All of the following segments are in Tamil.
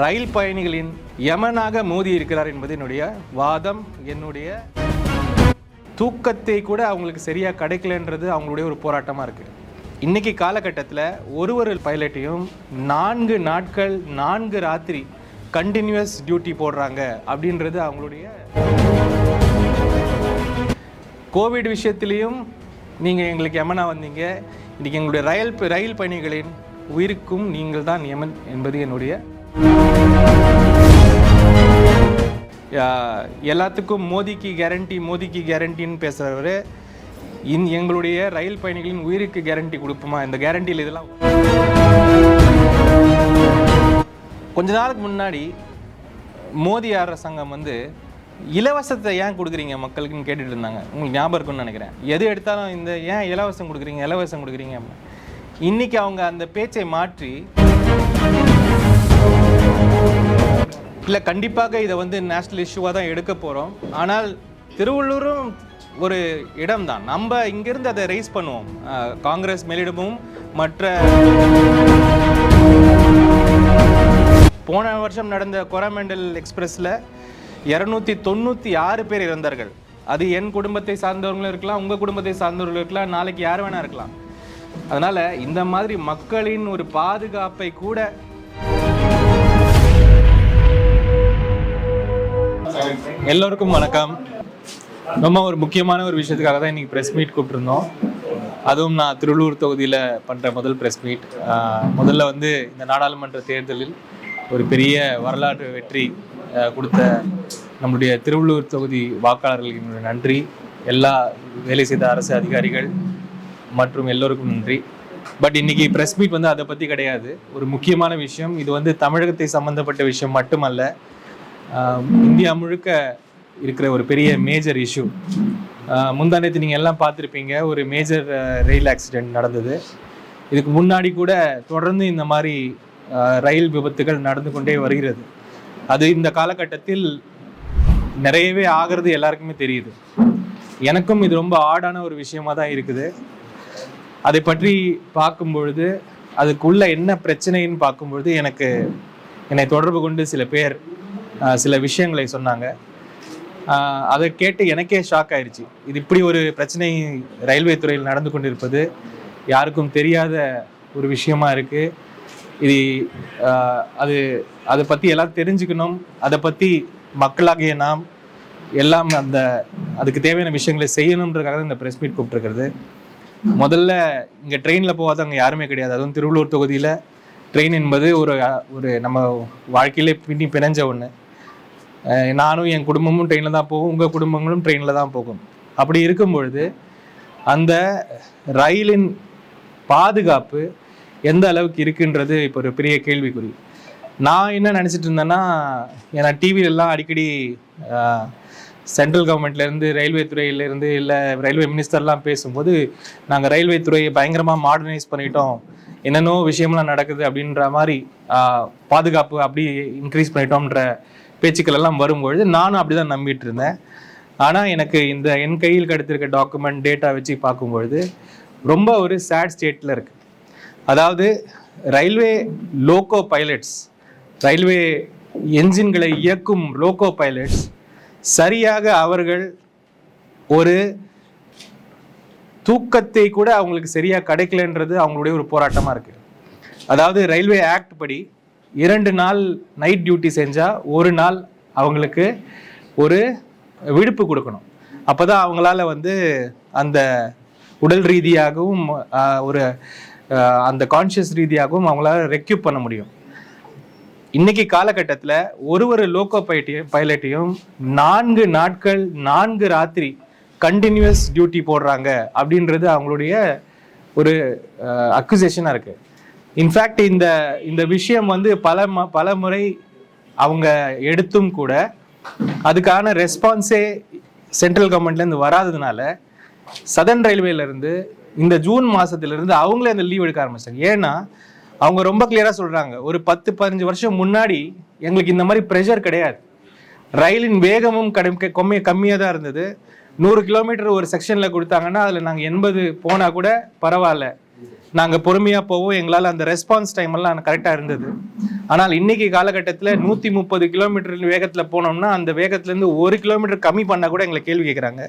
ரயில் பயணிகளின் யமனாக மோதி இருக்கிறார் என்பது என்னுடைய வாதம். என்னுடைய தூக்கத்தை கூட அவங்களுக்கு சரியாக கிடைக்கலன்றது அவங்களுடைய ஒரு போராட்டமாக இருக்குது. இன்றைக்கி காலகட்டத்தில் ஒரு பைலட்டையும் 4 நாட்கள் 4 ராத்திரி கண்டினியூஸ் டியூட்டி போடுறாங்க அப்படின்றது அவங்களுடைய. கோவிட் விஷயத்துலேயும் நீங்கள் எங்களுக்கு யமனா வந்தீங்க, இன்றைக்கி எங்களுடைய ரயில் பயணிகளின் உயிருக்கும் நீங்கள் தான் யமன் என்பது என்னுடைய. எல்லாத்துக்கும் மோதிக்கு கேரண்டின்னு பேசுகிறவர் எங்களுடைய ரயில் பயணிகளின் உயிருக்கு கேரண்டி கொடுப்போமா? இந்த கேரண்டியில் இதெல்லாம் கொஞ்ச நாளுக்கு முன்னாடி மோடி அரசாங்கம் இலவசத்தை ஏன் கொடுக்குறீங்க மக்களுக்குன்னு கேட்டுட்டு இருந்தாங்க. உங்களுக்கு ஞாபகம் இருக்குன்னு நினைக்கிறேன். எது எடுத்தாலும் இந்த ஏன் இலவசம் கொடுக்குறீங்க. இன்னைக்கு அவங்க அந்த பேச்சை மாற்றி, இல்லை கண்டிப்பாக இதை நேஷ்னல் இஷ்யூவாக தான் எடுக்க போகிறோம், ஆனால் திருவள்ளூரும் ஒரு இடம்தான், நம்ம இங்கிருந்து அதை ரைஸ் பண்ணுவோம். காங்கிரஸ் மேலிடமும் மற்ற போன வருஷம் நடந்த கொரமண்டல் எக்ஸ்பிரஸில் 296 பேர் இறந்தார்கள். அது என் குடும்பத்தை சார்ந்தவர்களும் இருக்கலாம், உங்கள் குடும்பத்தை சார்ந்தவர்களும் இருக்கலாம், நாளைக்கு யார் வேணா இருக்கலாம். அதனால் இந்த மாதிரி மக்களின் ஒரு பாதுகாப்பை கூட. எல்லோருக்கும் வணக்கம். ரொம்ப ஒரு முக்கியமான ஒரு விஷயத்துக்காக தான் இன்றைக்கி ப்ரெஸ் மீட் கூப்பிட்டுருந்தோம். அதுவும் நான் திருவள்ளூர் தொகுதியில் பண்ணுற முதல் ப்ரெஸ் மீட். முதல்ல இந்த நாடாளுமன்ற தேர்தலில் ஒரு பெரிய வரலாற்று வெற்றி கொடுத்த நம்முடைய திருவள்ளூர் தொகுதி வாக்காளர்களுக்கு நன்றி. எல்லா வேலை செய்த அரசு அதிகாரிகள் மற்றும் எல்லோருக்கும் நன்றி. பட் இன்னைக்கு ப்ரெஸ் மீட் அதை பற்றி கிடையாது. ஒரு முக்கியமான விஷயம். இது தமிழகத்தை சம்மந்தப்பட்ட விஷயம் மட்டுமல்ல, இந்தியா முழுக்க இருக்கிற ஒரு பெரிய மேஜர் இஷ்யூ. முந்தானத்து நீங்கள் எல்லாம் பார்த்துருப்பீங்க, ஒரு மேஜர் ரயில் ஆக்சிடெண்ட் நடந்தது. இதுக்கு முன்னாடி கூட தொடர்ந்து இந்த மாதிரி ரயில் விபத்துகள் நடந்து கொண்டே வருகிறது. அது இந்த காலகட்டத்தில் நிறையவே ஆகிறது எல்லாருக்குமே தெரியுது. எனக்கும் இது ரொம்ப ஆடான ஒரு விஷயமா தான் இருக்குது. அதை பற்றி பார்க்கும்பொழுது, அதுக்குள்ள என்ன பிரச்சனைன்னு பார்க்கும்பொழுது என்னை தொடர்பு கொண்டு சில பேர் சில விஷயங்களை சொன்னாங்க. அதை கேட்டு எனக்கே ஷாக் ஆயிடுச்சு. இது இப்படி ஒரு பிரச்சனை ரயில்வே துறையில் நடந்து கொண்டிருப்பது யாருக்கும் தெரியாத ஒரு விஷயமா இருக்கு. இது அதை பற்றி எல்லாம் தெரிஞ்சுக்கணும். அதை பற்றி மக்களாகிய நாம் எல்லாம் அதுக்கு தேவையான விஷயங்களை செய்யணுன்றதுக்காக இந்த ப்ரெஸ் மீட் கூப்பிட்டுருக்கிறது. முதல்ல இங்கே ட்ரெயினில் போகாத அங்கே யாருமே கிடையாது. அதுவும் திருவள்ளூர் தொகுதியில் ட்ரெயின் என்பது ஒரு நம்ம வாழ்க்கையிலே பிணைஞ்ச ஒன்று. நானும் என் குடும்பமும் ட்ரெயினில் தான் போகும், உங்கள் குடும்பங்களும் ட்ரெயினில் தான் போகும். அப்படி இருக்கும் பொழுது அந்த ரயிலின் பாதுகாப்பு எந்த அளவுக்கு இருக்குன்றது இப்போ ஒரு பெரிய கேள்விக்குறி. நான் என்ன நினச்சிட்டு இருந்தேன்னா, ஏன்னா டிவிலெல்லாம் அடிக்கடி சென்ட்ரல் கவர்மெண்ட்லேருந்து, ரயில்வே துறையிலேருந்து, இல்லை ரயில்வே மினிஸ்டர்லாம் பேசும்போது நாங்கள் ரயில்வே துறையை பயங்கரமாக மாடர்னைஸ் பண்ணிட்டோம், என்னென்னோ விஷயம்லாம் நடக்குது அப்படின்ற மாதிரி, பாதுகாப்பு அப்படி இன்க்ரீஸ் பண்ணிட்டோம்ன்ற பேச்சுக்கள் எல்லாம் வரும்பொழுது நானும் அப்படி தான் நம்பிட்டு இருந்தேன். ஆனால் எனக்கு என் கையில் கிடைத்திருக்க டாக்குமெண்ட் டேட்டா வச்சு பார்க்கும்பொழுது ரொம்ப ஒரு சேட் ஸ்டேட்டில் இருக்குது. அதாவது ரயில்வே லோகோ பைலட்ஸ், ரயில்வே என்ஜின்களை இயக்கும் லோகோ பைலட்ஸ் சரியாக அவர்கள் ஒரு தூக்கத்தை கூட அவங்களுக்கு சரியாக கிடைக்கலன்றது அவங்களுடைய ஒரு போராட்டமாக இருக்குது. அதாவது ரயில்வே ஆக்ட் படி 2 நாள் நைட் டியூட்டி செஞ்சால் 1 நாள் அவங்களுக்கு ஒரு விடுப்பு கொடுக்கணும். அப்போ தான் அவங்களால அந்த உடல் ரீதியாகவும் ஒரு அந்த கான்ஷியஸ் ரீதியாகவும் அவங்களால ரெக்யூப் பண்ண முடியும். இன்னைக்கு காலகட்டத்தில் ஒரு லோகோ பைலட்டையும் 4 நாட்கள் 4 ராத்திரி கண்டினியூஸ் டியூட்டி போடுறாங்க அப்படின்றது அவங்களுடைய ஒரு அக்யூசேஷனாக இருக்குது. இன்ஃபேக்ட் இந்த விஷயம் பல முறை அவங்க எடுத்தும் கூட அதுக்கான ரெஸ்பான்ஸே சென்ட்ரல் கவர்மெண்ட்லேருந்து வராததுனால சதர்ன் ரயில்வேலேருந்து இந்த ஜூன் மாதத்துலேருந்து அவங்களே அந்த லீவ் எடுக்க ஆரம்பிச்சிட்டாங்க. ஏன்னா அவங்க ரொம்ப கிளியராக சொல்கிறாங்க, ஒரு 10-15 வருஷம் முன்னாடி எங்களுக்கு இந்த மாதிரி ப்ரெஷர் கிடையாது, ரயிலின் வேகமும் கம்மியாக தான் இருந்தது. 100 கிலோமீட்டர் ஒரு செக்ஷனில் கொடுத்தாங்கன்னா அதில் நாங்கள் 80 போனால் கூட பரவாயில்ல, நாங்கள் பொறுமையாக போவோம், எங்களால் அந்த ரெஸ்பான்ஸ் டைம் எல்லாம் கரெக்டாக இருந்தது. ஆனால் இன்னைக்கு காலகட்டத்தில் 130 கிலோமீட்டர் வேகத்தில் போனோம்னா அந்த வேகத்துலேருந்து 1 கிலோமீட்டர் கம்மி பண்ணால் கூட எங்களை கேள்வி கேட்குறாங்க.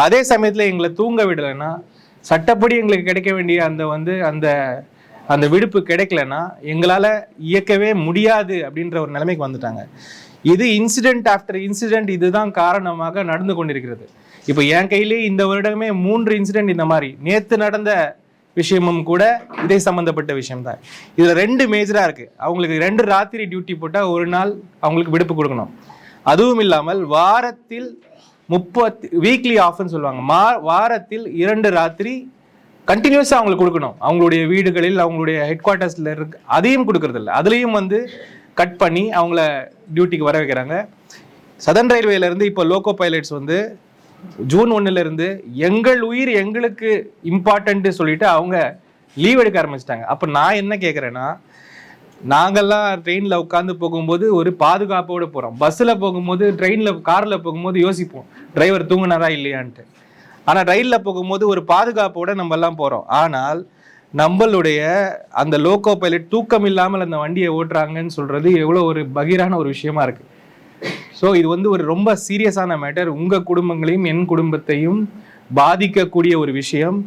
அதே சமயத்தில் எங்களை தூங்க விடலைன்னா, சட்டப்படி எங்களுக்கு கிடைக்க வேண்டிய அந்த விடுப்பு கிடைக்கலன்னா எங்களால் இயக்கவே முடியாது அப்படின்ற ஒரு நிலைமைக்கு வந்துட்டாங்க. இது இன்சிடென்ட் ஆஃப்டர் இன்சிடென்ட் இதுதான் காரணமாக நடந்து கொண்டிருக்கிறது. இப்போ என் கையிலேயே இந்த வருடமே 3 இன்சிடென்ட் இந்த மாதிரி. நேற்று நடந்த விஷயமும் கூட இதை சம்பந்தப்பட்ட விஷயம்தான். இதுல 2 மேஜரா இருக்கு. அவங்களுக்கு 2 ராத்திரி டியூட்டி போட்டா 1 நாள் அவங்களுக்கு விடுப்பு கொடுக்கணும். அதுவும் இல்லாமல் வாரத்தில் 30 வீக்லி ஆஃப்னு சொல்லுவாங்க, வாரத்தில் 2 ராத்திரி கண்டினியூஸா அவங்களுக்கு கொடுக்கணும். அவங்களுடைய வீடுகளில் அவங்களுடைய ஹெட் குவார்ட்டர்ஸ்ல இருக்கு, அதையும் கொடுக்கறது இல்லை. அதுலேயும் கட் பண்ணி அவங்கள டியூட்டிக்கு வர வைக்கிறாங்க. சதர்ன் ரயில்வேல இருந்து இப்போ லோகோ பைலட்ஸ் ஜூன் 1 இருந்து எங்கள் உயிர் எங்களுக்கு இம்பார்ட்டன்ட் சொல்லிட்டு அவங்க லீவ் எடுக்க ஆரம்பிச்சிட்டாங்க. அப்போ நான் என்ன கேட்குறேன்னா, நாங்கள்லாம் ட்ரெயினில் உட்காந்து போகும்போது ஒரு பாதுகாப்போடு போகிறோம். பஸ்ஸில் போகும்போது, ட்ரெயினில் காரில் போகும்போது யோசிப்போம் டிரைவர் தூங்குனாரா இல்லையான்ட்டு. ஆனால் ரயிலில் போகும்போது ஒரு பாதுகாப்போடு நம்ம எல்லாம் போகிறோம். ஆனால் நம்மளுடைய அந்த லோகோ பைலட் தூக்கம் இல்லாமல் அந்த வண்டியை ஓட்டுறாங்கன்னு சொல்கிறது எவ்வளோ ஒரு பகீரான ஒரு விஷயமா இருக்குது. ஸோ இது ஒரு ரொம்ப சீரியஸான மேட்டர். உங்கள் குடும்பங்களையும் என் குடும்பத்தையும் பாதிக்கக்கூடிய ஒரு விஷயம்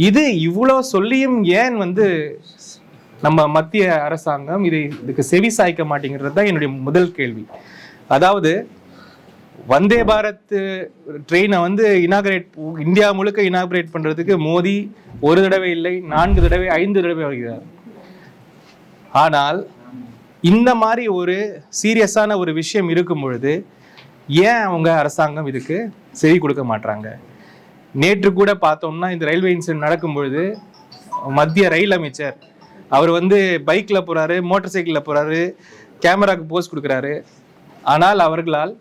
இது. இவ்வளோ சொல்லியும் ஏன் நம்ம மத்திய அரசாங்கம் இதுக்கு செவி சாய்க்க மாட்டேங்கிறது தான் என்னுடைய முதல் கேள்வி. அதாவது வந்தே பாரத் ட்ரெயினை இந்தியா முழுக்க இனாகரேட் பண்ணுறதுக்கு மோடி 1 தடவை இல்லை, 4 தடவை 5 தடவை வருகிறார். ஆனால் இந்த மாதிரி ஒரு சீரியஸான ஒரு விஷயம் இருக்கும் பொழுது ஏன் அவங்க அரசாங்கம் இதுக்கு செவி கொடுக்க மாட்டாங்க? நேற்று கூட பார்த்தோம்னா இந்த ரயில்வே இன்சிடென்ட் நடக்கும் பொழுது மத்திய ரயில் அமைச்சர் அவர் பைக்கில் போகிறாரு, மோட்டார் சைக்கிளில் போகிறாரு, கேமராவுக்கு போஸ் கொடுக்குறாரு. ஆனால் அவர்களால்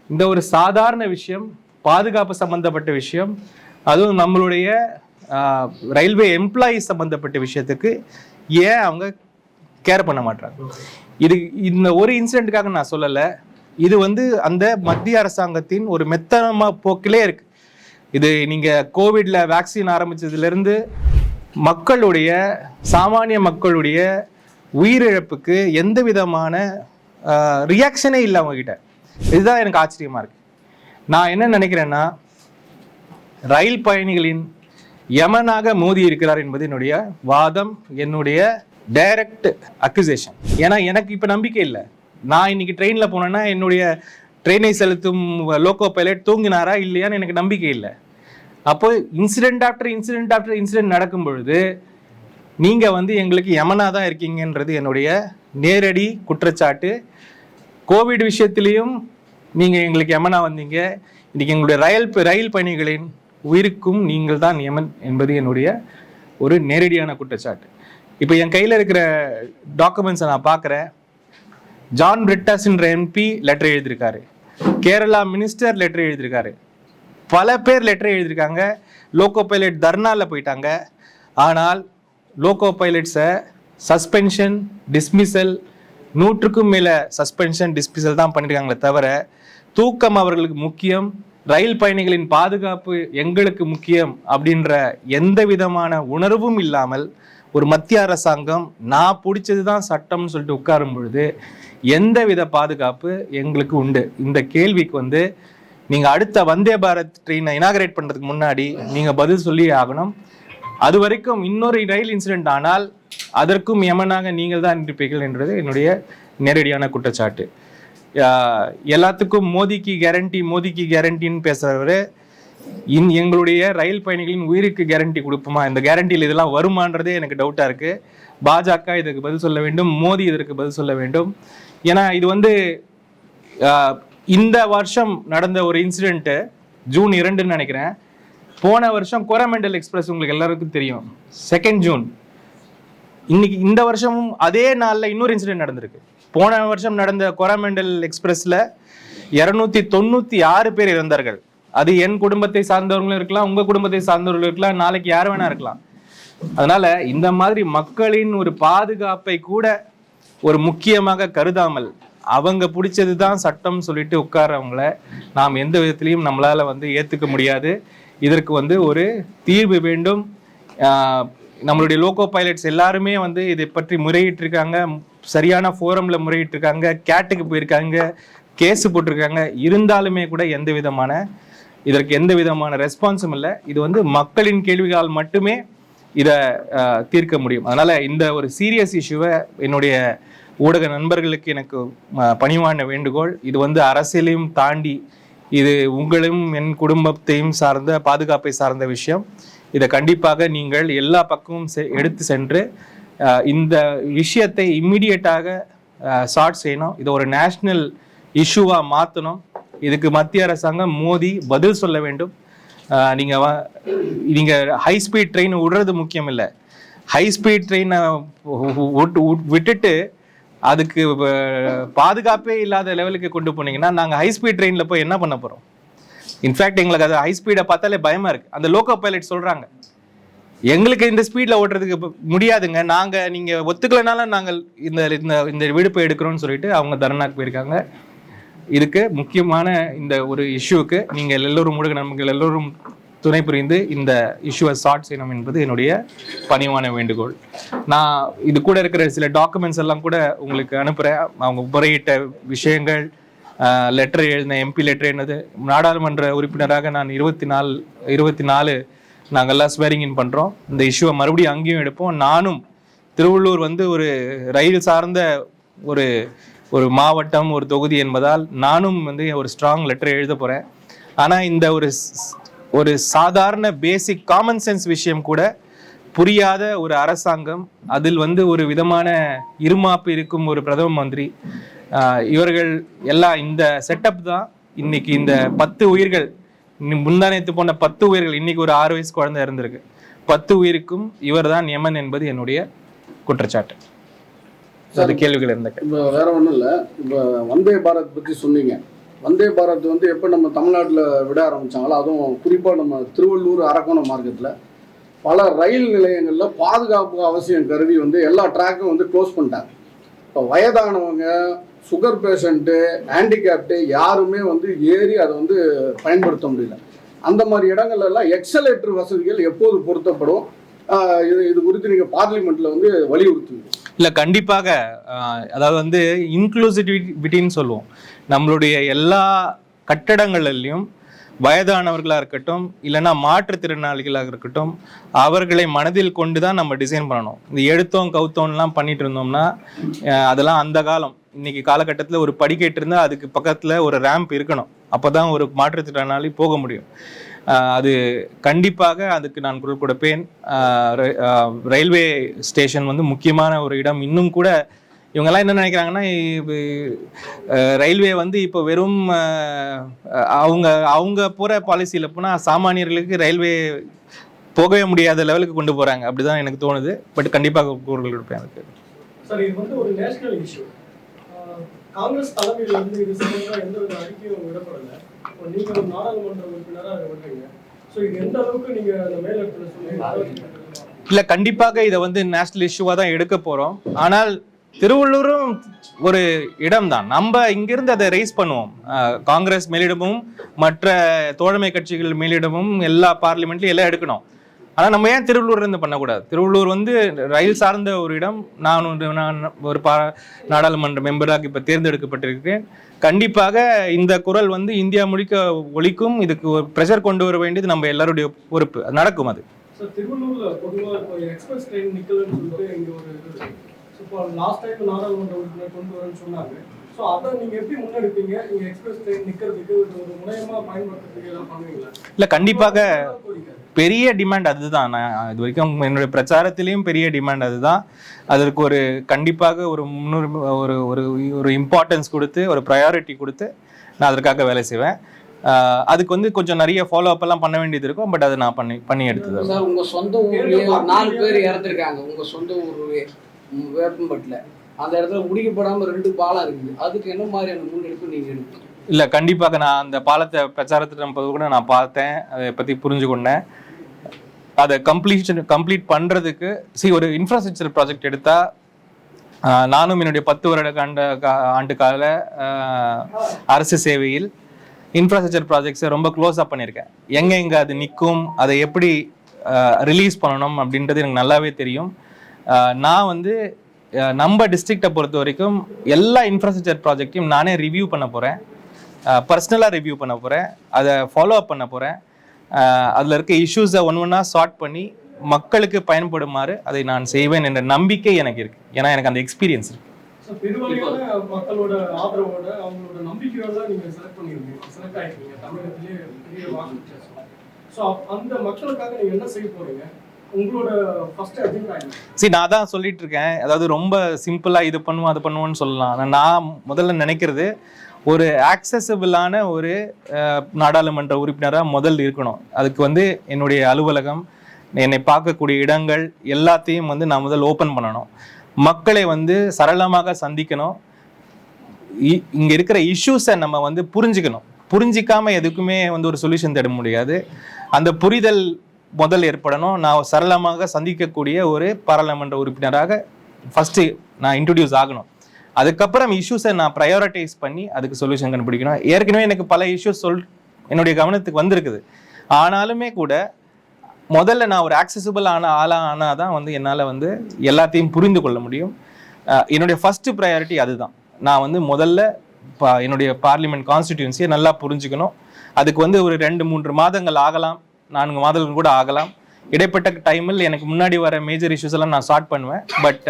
இந்த ஒரு சாதாரண விஷயம், பாதுகாப்பு சம்பந்தப்பட்ட விஷயம், அதுவும் நம்மளுடைய ரயில்வே எம்ப்ளாயீஸ் சம்பந்தப்பட்ட விஷயத்துக்கு ஏன் அவங்க கேர் பண்ண மாட்டாங்க? இந்த ஒரு இன்சிடென்ட்டுக்காக நான் சொல்லலை. இது அந்த மத்திய அரசாங்கத்தின் ஒரு மெத்தனமா போக்கிலே இருக்கு. இது நீங்கள் கோவிட்ல வேக்சின் ஆரம்பிச்சதுலேருந்து மக்களுடைய, சாமானிய மக்களுடைய உயிரிழப்புக்கு எந்த விதமான ரியாக்ஷனே இல்லை அவங்ககிட்ட. இதுதான் எனக்கு ஆச்சரியமா இருக்கு. நான் என்ன நினைக்கிறேன்னா, ரயில் பயணிகளின் யமனாக மோதி இருக்கிறார் என்பது என்னுடைய வாதம், என்னுடைய டைரக்ட் அக்யூசேஷன். ஏன்னா எனக்கு இப்போ நம்பிக்கை இல்லை. நான் இன்னைக்கு ட்ரெயினில் போனேன்னா என்னுடைய ட்ரெயினை செலுத்தும் லோகோ பைலட் தூங்கினாரா இல்லையான்னு எனக்கு நம்பிக்கை இல்லை. அப்போ இன்சிடென்ட் ஆஃப்டர் இன்சிடென்ட் நடக்கும் பொழுது நீங்கள் எங்களுக்கு யமனாக தான் இருக்கீங்கன்றது என்னுடைய நேரடி குற்றச்சாட்டு. கோவிட் விஷயத்திலையும் நீங்கள் எங்களுக்கு யமனா வந்தீங்க. இன்றைக்கி எங்களுடைய ரயில் பயணிகளின் உயிருக்கும் நீங்கள் தான் யமன் என்பது என்னுடைய ஒரு நேரடியான குற்றச்சாட்டு. இப்போ என் கையில் இருக்கிற டாக்குமெண்ட்ஸை நான் பார்க்குறேன். ஜான் பிரிட்டாஸ்ன்ற எம்பி லெட்டர் எழுதியிருக்காரு, கேரளா மினிஸ்டர் லெட்டர் எழுதியிருக்காரு, பல பேர் லெட்டர் எழுதியிருக்காங்க. லோகோ பைலட் தர்னாவில் போயிட்டாங்க. ஆனால் லோகோ பைலட்ஸை சஸ்பென்ஷன், டிஸ்மிசல், 100க்கும் மேலே சஸ்பென்ஷன், டிஸ்மிசல் தான் பண்ணியிருக்காங்களே தவிர தூக்கம் அவர்களுக்கு முக்கியம், ரயில் பயணிகளின் பாதுகாப்பு எங்களுக்கு முக்கியம் அப்படின்ற எந்த விதமான உணர்வும் இல்லாமல் ஒரு மத்திய அரசாங்கம் நான் பிடிச்சது தான் சட்டம்னு சொல்லிட்டு உட்காரும் பொழுது எந்த வித பாதுகாப்பு எங்களுக்கு உண்டு? இந்த கேள்விக்கு நீங்கள் அடுத்த வந்தே பாரத் ட்ரெயினை இனாகரேட் பண்ணுறதுக்கு முன்னாடி நீங்கள் பதில் சொல்லி ஆகணும். அது வரைக்கும் இன்னொரு ரயில் இன்சிடென்ட் ஆனால் அதற்கும் யமனாக நீங்கள் தான் இருப்பீர்கள் என்றது என்னுடைய நேரடியான குற்றச்சாட்டு. எல்லாத்துக்கும் மோடிக்கு கேரண்டின்னு பேசுகிறவர் எங்களுடைய ரயில் பயணிகளின் உயிருக்கு கேரண்டி கொடுப்போமா? இந்த கேரண்டியில் இதெல்லாம் வருமானதே எனக்கு டவுட்டாக இருக்குது. பாஜக இதுக்கு பதில் சொல்ல வேண்டும், மோடி இதற்கு பதில் சொல்ல வேண்டும். ஏன்னா இது இந்த வருஷம் நடந்த ஒரு இன்சிடென்ட்டு ஜூன் 2ன்னு நினைக்கிறேன். போன வருஷம் கோரமண்டல் எக்ஸ்பிரஸ் உங்களுக்கு எல்லாருக்கும் தெரியும், 2 ஜூன். இன்னைக்கு இந்த வருஷமும் அதே நாளில் இன்னொரு இன்சிடென்ட் நடந்திருக்கு. போன வருஷம் நடந்த கோரமண்டல் எக்ஸ்பிரஸில் 296 பேர் இறந்தார்கள். அது என் குடும்பத்தை சார்ந்தவர்களும் இருக்கலாம், உங்கள் குடும்பத்தை சார்ந்தவர்களும் இருக்கலாம், நாளைக்கு யார் வேணா இருக்கலாம். அதனால இந்த மாதிரி மக்களின் ஒரு பாதுகாப்பை கூட ஒரு முக்கியமாக கருதாமல் அவங்க பிடிச்சது தான் சட்டம் சொல்லிட்டு உட்கார்றவங்கள நாம் எந்த விதத்திலையும் நம்மளால ஏற்றுக்க முடியாது. இதற்கு ஒரு தீர்வு வேண்டும். நம்மளுடைய லோகோ பைலட்ஸ் எல்லாருமே வந்து இதை பற்றி முறையிட்டிருக்காங்க, சரியான ஃபோரமில் முறையிட்டிருக்காங்க, கேட்டுக்கு போயிருக்காங்க, கேஸு போட்டிருக்காங்க. இருந்தாலுமே கூட இதற்கு எந்த விதமான ரெஸ்பான்ஸும் இல்லை. இது வந்து மக்களின் கேள்விகளால் மட்டுமே இதை தீர்க்க முடியும். அதனால் இந்த ஒரு சீரியஸ் இஷ்யூவை என்னுடைய ஊடக நண்பர்களுக்கு எனக்கு பணிவான வேண்டுகோள், இது வந்து அரசியலையும் தாண்டி இது உங்களையும் என் குடும்பத்தையும் சார்ந்த பாதுகாப்பை சார்ந்த விஷயம். இதை கண்டிப்பாக நீங்கள் எல்லா பக்கமும் எடுத்து சென்று இந்த விஷயத்தை இம்மிடியட்டாக சார்ட் செய்யணும். இதை ஒரு நேஷ்னல் இஷ்யூவாக மாற்றணும். இதுக்கு மத்திய அரசாங்கம் மோடி பதில் சொல்ல வேண்டும். நீங்கள் ஹை ஸ்பீட் ட்ரெயின் விடுறது முக்கியம் இல்லை, ஹை ஸ்பீட் ட்ரெயினை விட்டுட்டு அதுக்கு பாதுகாப்பே இல்லாத லெவலுக்கு கொண்டு போனீங்கன்னா நாங்கள் ஹை ஸ்பீட் ட்ரெயினில் போய் என்ன பண்ண போகிறோம்? இன்ஃபேக்ட் எங்களுக்கு அது ஹை ஸ்பீடை பார்த்தாலே பயமாக இருக்குது. அந்த லோக்கோ பைலட் சொல்கிறாங்க, எங்களுக்கு இந்த ஸ்பீடில் ஓட்டுறதுக்கு முடியாதுங்க, நீங்கள் ஒத்துக்கலைனாலும் நாங்கள் இந்த விடுப்பை எடுக்கிறோன்னு சொல்லிட்டு அவங்க தர்ணாக்கு போயிருக்காங்க. இதுக்கு முக்கியமான இந்த ஒரு இஷ்யூவுக்கு நீங்கள் எல்லோரும் ஊடக நண்பர்கள் எல்லோரும் துணை புரிந்து இந்த இஷ்யூவை சார்ட் செய்யணும் என்பது என்னுடைய பணிவான வேண்டுகோள். நான் இது கூட இருக்கிற சில டாக்குமெண்ட்ஸ் எல்லாம் கூட உங்களுக்கு அனுப்புகிறேன். அவங்க முறையிட்ட விஷயங்கள், லெட்டர் எழுதின எம்பி லெட்டர் என்னது, நாடாளுமன்ற உறுப்பினராக நான் 24 நாங்கள்லாம் ஸ்வேரிங் இன் பண்ணுறோம். இந்த இஷ்யூவை மறுபடியும் அங்கேயும் எடுப்போம். நானும் திருவள்ளூர் வந்து ஒரு ரயில் சார்ந்த ஒரு மாவட்டம், ஒரு தொகுதி என்பதால் நானும் வந்து ஒரு ஸ்ட்ராங் லெட்டர் எழுத போகிறேன். ஆனால் இந்த ஒரு சாதாரண பேசிக் காமன் சென்ஸ் விஷயம் கூட புரியாத ஒரு அரசாங்கம், அதில் வந்து ஒரு விதமான இருமாப்பு இருக்கும் ஒரு பிரதம மந்திரி, இவர்கள் எல்லாம் இந்த செட்டப் தான் இன்னைக்கு இந்த 10 உயிர்கள், முந்தானத்து போன 10 உயிர்கள், இன்னைக்கு ஒரு 6 வயசு குழந்தை இருந்திருக்கு, 10 உயிருக்கும் இவர் தான் யமன் என்பது என்னுடைய குற்றச்சாட்டு. அது கேள்விகள் இருந்த இப்போ வேற ஒன்றும் இல்லை. இப்போ வந்தே பாரத் பற்றி சொன்னீங்க. வந்தே பாரத் வந்து எப்போ நம்ம தமிழ்நாட்டில் விட ஆரம்பித்தாங்களோ, அதுவும் குறிப்பாக நம்ம திருவள்ளூர் அரக்கோணம் மார்க்கெட்டில் பல ரயில் நிலையங்களில் பாதுகாப்பு அவசியம் கருதி வந்து எல்லா ட்ராக்கும் வந்து க்ளோஸ் பண்ணிட்டாங்க. இப்போ வயதானவங்க, சுகர் பேஷண்ட்டு, ஹேண்டிகேப்டு யாருமே வந்து ஏறி அதை வந்து பயன்படுத்த முடியல. அந்த மாதிரி இடங்கள்லாம் எக்ஸலேட்டர் வசதிகள் எப்போது பொருத்தப்படும், இது குறித்து நீங்கள் பார்லிமெண்ட்டில் வந்து வலியுறுத்துவீங்க? இல்லை, கண்டிப்பாக. அதாவது வந்து இன்க்ளூசிவிட்டின்னு சொல்லுவோம். நம்மளுடைய எல்லா கட்டடங்களிலையும் வயதானவர்களாக இருக்கட்டும், இல்லைன்னா மாற்றுத்திறனாளிகளாக இருக்கட்டும், அவர்களை மனதில் கொண்டு தான் நம்ம டிசைன் பண்ணணும். இந்த எடுத்தோம் கவுத்தோம்லாம் பண்ணிட்டு இருந்தோம்னா அதெல்லாம் அந்த காலம். இன்னைக்கு காலகட்டத்தில் ஒரு படிக்கட்டு இருந்தால் அதுக்கு பக்கத்தில் ஒரு ரேம்ப் இருக்கணும், அப்போ தான் ஒரு மாற்றுத்திறனாளி போக முடியும். அது கண்டிப்பாக அதுக்கு நான் குரல் கொடுப்பேன். ரயில்வே ஸ்டேஷன் வந்து முக்கியமான ஒரு இடம். இன்னும் கூட இவங்கெல்லாம் என்ன நினைக்கிறாங்கன்னா, ரயில்வே வந்து இப்போ வெறும் அவங்க போகிற பாலிசியில் போனால் சாமானியர்களுக்கு ரயில்வே போகவே முடியாத லெவலுக்கு கொண்டு போகிறாங்க, அப்படிதான் எனக்கு தோணுது. பட் கண்டிப்பாக குரல் கொடுப்பேன் அதுக்கு. சார், இது வந்து ஒரு நேஷனல் இஷ்யூ. காங்கிரஸ் தலைமையில் வந்து இது சம்பந்தமாக எந்த ஒரு அறிக்கையும் விடப்படலை. நீங்கள் ஒரு நாடாளுமன்ற உறுப்பினராக வருவீங்க. ஸோ இது எந்த அளவுக்கு நீங்கள் அந்த மேலிடத்தில் சொல்லி? இல்லை, கண்டிப்பாக இதை வந்து நேஷனல் இஷ்யூவாக தான் எடுக்க போகிறோம். ஆனால் திருவள்ளூரும் ஒரு இடம் தான். நம்ம இங்கிருந்து அதை ரைஸ் பண்ணுவோம். காங்கிரஸ் மேலிடமும் மற்ற தோழமை கட்சிகள் மேலிடமும் எல்லா பார்லிமெண்ட்லையும் எல்லாம் எடுக்கணும். ஆனால் நம்ம ஏன் திருவள்ளூர்லேருந்து பண்ணக்கூடாது? திருவள்ளூர் வந்து ரயில் சார்ந்த ஒரு இடம். நான் ஒரு நாடாளுமன்ற மெம்பராக இப்போ தேர்ந்தெடுக்கப்பட்டிருக்கிறேன். கண்டிப்பாக இந்த குரல் வந்து இந்தியா முழுக்க ஒலிக்கும். இதுக்கு ஒரு ப்ரெஷர் கொண்டு வர வேண்டியது நம்ம எல்லாருடைய பொறுப்பு. அது நடக்கும். அது திருவள்ளூர்ல பொதுவாக எக்ஸ்பிரஸ் ட்ரெயின் நிக்கலன்னு சொல்லிட்டு இங்கே ஒரு இது. இப்போ லாஸ்ட் டைம் நாடாளுமன்ற உறுப்பினர் கொண்டு வரேன்னு சொன்னாங்க. ஸோ அதை நீங்கள் எப்படி முன்னெடுப்பீங்க? நீங்கள் எக்ஸ்பிரஸ் ட்ரெயின் நிற்கிறதுக்கு ஒரு முனையமாக பயன்படுத்துறதுக்கு எல்லாம் பண்ணுவீங்களா? இல்லை, கண்டிப்பாக பெரிய டிமாண்ட் அதுதான். நான் இது வரைக்கும் என்னுடைய பிரச்சாரத்திலையும் பெரிய டிமாண்ட் அதுதான். அதற்கு ஒரு கண்டிப்பாக ஒரு ஒரு இம்பார்ட்டன்ஸ் கொடுத்து, ஒரு ப்ரையாரிட்டி கொடுத்து நான் அதற்காக வேலை செய்வேன். அதுக்கு வந்து கொஞ்சம் நிறைய ஃபாலோ அப் எல்லாம் பண்ண வேண்டியது இருக்கும். பட் அதை நான் பண்ணி எடுத்தது. சார், உங்கள் சொந்த ஊர்லேயே 4 பேர் இறந்துருக்காங்க. உங்கள் சொந்த ஊர் வேப்பம்பட்டில் அந்த இடத்துல முடிக்கப்படாமல் 2 பாலம் இருக்குது. அதுக்கு என்ன மாதிரியான முன்னெடுப்பு நீங்கள் எடுப்பீங்க? இல்லை, கண்டிப்பாக நான் அந்த பாலத்தை பிரச்சாரத்திட்டம் கூட நான் பார்த்தேன், அதை பற்றி புரிஞ்சு கொண்டேன். அதை கம்ப்ளீட் பண்ணுறதுக்கு ஒரு இன்ஃப்ராஸ்ட்ரக்சர் ப்ராஜெக்ட் எடுத்தால், நானும் என்னுடைய 10 வருட ஆண்டு கால அரசு சேவையில் இன்ஃப்ராஸ்ட்ரக்சர் ப்ராஜெக்ட்ஸை ரொம்ப க்ளோஸாக பண்ணியிருக்கேன். எங்கே அது நிற்கும், அதை எப்படி ரிலீஸ் பண்ணணும் அப்படின்றது எனக்கு நல்லாவே தெரியும். நான் வந்து நம்ம டிஸ்ட்ரிக்டை பொறுத்த வரைக்கும் எல்லா இன்ஃப்ராஸ்ட்ரக்சர் ப்ராஜெக்டையும் நானே ரிவ்யூ பண்ண போகிறேன், பர்சனலாக ரிவ்யூ பண்ண போகிறேன், அதை ஃபாலோ அப் பண்ண போகிறேன். அதில் இருக்க இஷ்யூஸை ஒன்றா சார்ட் பண்ணி மக்களுக்கு பயன்படுமாறு அதை நான் செய்வேன் என்ற நம்பிக்கை எனக்கு இருக்குது. ஏன்னா எனக்கு அந்த எக்ஸ்பீரியன்ஸ் இருக்குது. பெருவாரியான மக்களோட ஆதரவோட அவங்களோட நம்பிக்கையோட தான் நீங்க செலக்ட் ஆகிருக்கீங்க தமிழகத்திலேயே பெரிய வாக்கு வித்தியாசம். ஸோ அந்த மக்களுக்காக நீங்க என்ன செய்ய போறீங்க? உங்களோட ஃபர்ஸ்ட் அஜெண்டா என்ன? சரி, நான் தான் சொல்லிட்டு இருக்கேன். அதாவது ரொம்ப சிம்பிளா இது பண்ணுவோம் அது பண்ணுவோன்னு சொல்லலாம். நான் முதல்ல நினைக்கிறது ஒரு ஆக்சசபிளான ஒரு நாடாளுமன்ற உறுப்பினராக முதல் இருக்கணும். அதுக்கு வந்து என்னுடைய அலுவலகம், என்னை பார்க்கக்கூடிய இடங்கள் எல்லாத்தையும் வந்து நான் முதல் ஓப்பன் பண்ணணும். மக்களை வந்து சரளமாக சந்திக்கணும். இங்கே இருக்கிற இஷ்யூஸை நம்ம வந்து புரிஞ்சுக்கணும். புரிஞ்சிக்காம எதுக்குமே வந்து ஒரு சொல்யூஷன் தேட முடியாது. அந்த புரிதல் முதல் ஏற்படணும். நான் சரளமாக சந்திக்கக்கூடிய ஒரு பாராளுமன்ற உறுப்பினராக ஃபஸ்ட்டு நான் இன்ட்ரடியூஸ் ஆகணும். அதுக்கப்புறம் இஷ்யூஸை நான் ப்ரையாரிட்டைஸ் பண்ணி அதுக்கு சொல்யூஷன் கண்டுபிடிக்கணும். ஏற்கனவே எனக்கு பல இஷ்யூஸ் என்னுடைய கவனத்துக்கு வந்திருக்குது. ஆனாலுமே கூட முதல்ல நான் ஒரு ஆக்சசிபிள் ஆனால் தான் வந்து என்னால் வந்து எல்லாத்தையும் புரிந்து கொள்ள முடியும். என்னுடைய ஃபஸ்ட்டு ப்ரையாரிட்டி அதுதான். நான் வந்து முதல்ல என்னுடைய பார்லிமெண்ட் கான்ஸ்டிடியூன்சியை நல்லா புரிஞ்சுக்கணும். அதுக்கு வந்து ஒரு 2-3 மாதங்கள் ஆகலாம், 4 மாதங்கள் கூட ஆகலாம். இடைப்பட்ட டைமில் எனக்கு முன்னாடி வர மேஜர் இஷ்யூஸ் எல்லாம் நான் சார்ட் பண்ணுவேன். But